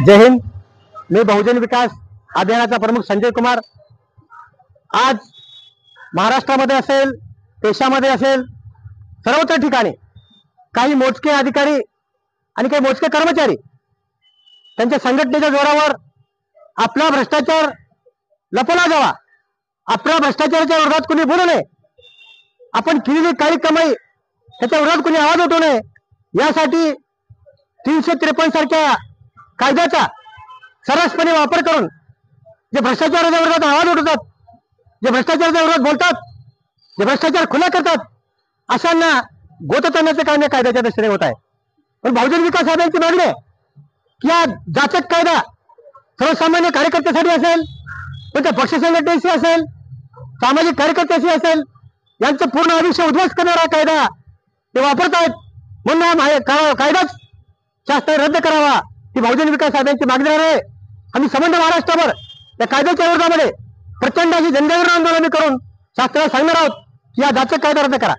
जय हिंद। मी बहुजन विकास अभियानाचा प्रमुख संजय कुमार। आज महाराष्ट्रामध्ये असेल, देशामध्ये असेल, सर्वत्र ठिकाणी काही मोजके अधिकारी आणि काही मोजके कर्मचारी त्यांच्या संघटनेच्या जोरावर आपला भ्रष्टाचार लपवला जावा, आपला भ्रष्टाचाराच्या विरोधात कोणी बोलू नये, आपण केलेली काही कमाई त्याच्या विरोधात कोणी आवाज उठवू नये, यासाठी 353 सारख्या कायद्याचा सर्रासपणे वापर करून जे भ्रष्टाचाराच्या विरोधात आवाज उठवतात, जे भ्रष्टाचाराच्या विरोधात बोलतात, जे भ्रष्टाचार खुला करतात, अशांना गोतत आणण्याचे काम या कायद्याच्या दृष्टीने होत आहे। पण बहुजन विकास आघाडीची मागणी आहे की हा जाचक कायदा सर्वसामान्य कार्यकर्त्यासाठी असेल, पण त्या पक्ष संघटनेशी असेल, सामाजिक कार्यकर्त्याशी असेल, यांचं पूर्ण आयुष्य उद्ध्वस्त करणारा कायदा ते वापरतायत। म्हणून हा कायदाच शासन रद्द करावा ही बहुजन विकास आघाडीची मागणी आहे। आम्ही संबंध महाराष्ट्रभर त्या कायद्याच्या विरोधामध्ये प्रचंड अशी जनजागरण आंदोलन करून शासनाला सांगणार आहोत की हा जाचक कायदा रद्द करा।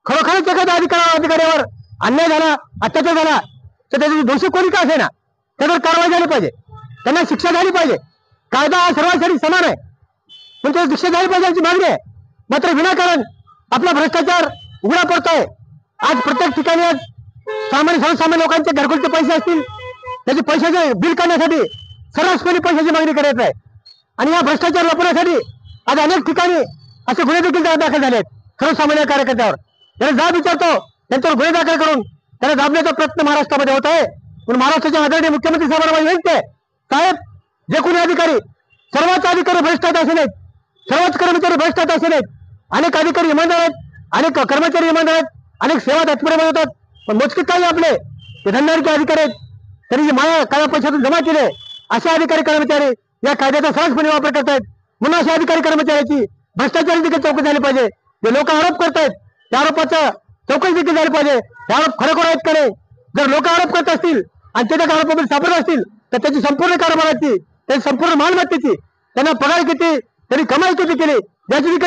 खरोखरच एखाद्या अधिकाऱ्यावर अन्याय झाला, अत्याचार झाला तर त्याचे दोषी कोणी का असेना त्यावर कारवाई झाली पाहिजे, त्यांना शिक्षा झाली पाहिजे। कायदा हा सर्वांसाठी समान आहे, पण त्याची शिक्षा झाली पाहिजे याची मागणी आहे। मात्र विनाकारण आपला भ्रष्टाचार उघडा पडतोय। आज प्रत्येक ठिकाणी सर्वसामान्य लोकांचे घरकुलचे पैसे असतील, त्याचे पैशाचे बिल काढण्यासाठी सर्रासपणे पैशाची मागणी करत आहे। आणि या भ्रष्टाचार लपवण्यासाठी आज अनेक ठिकाणी असे गुन्हे देखील दाखल झाले आहेत सर्वसामान्य कार्यकर्त्यावर। त्याला जाब विचारतो, त्यांच्यावर गुन्हे दाखल करून त्याला दाबण्याचा प्रयत्न महाराष्ट्रामध्ये होत आहे। पण महाराष्ट्राचे आदरणीय मुख्यमंत्री साहेबांना विनंती आहे, साहेब जे कोणी अधिकारी, सर्वच अधिकारी भ्रष्ट असे नाहीत, सर्वच कर्मचारी भ्रष्ट असे नाहीत। अनेक अधिकारी इमानदार आहेत, अनेक कर्मचारी इमानदार आहेत, अनेक सेवा तत्पर होतात, पण मोजके काही आपले ते धंदाचे अधिकारी आहेत, त्यांनी जे माया काळ्या पैशातून जमा केले असे अधिकारी कर्मचारी या कायद्याचा सहजपणे वापर करतायत। म्हणून अशा अधिकारी कर्मचाऱ्याची भ्रष्टाचारी देखील चौकशी झाली पाहिजे। जे लोक आरोप करतायत त्या आरोपाचा चौकशी देखील झाली पाहिजे, हे आरोप खरोखर आहेत का नाही। जर लोक आरोप करत असतील आणि ते त्या आरोपामध्ये सापडत असतील तर त्याची संपूर्ण कारभाराची, त्याची संपूर्ण मालमत्तेची, त्यांना पगार किती, त्यांनी कमाई किती केली याची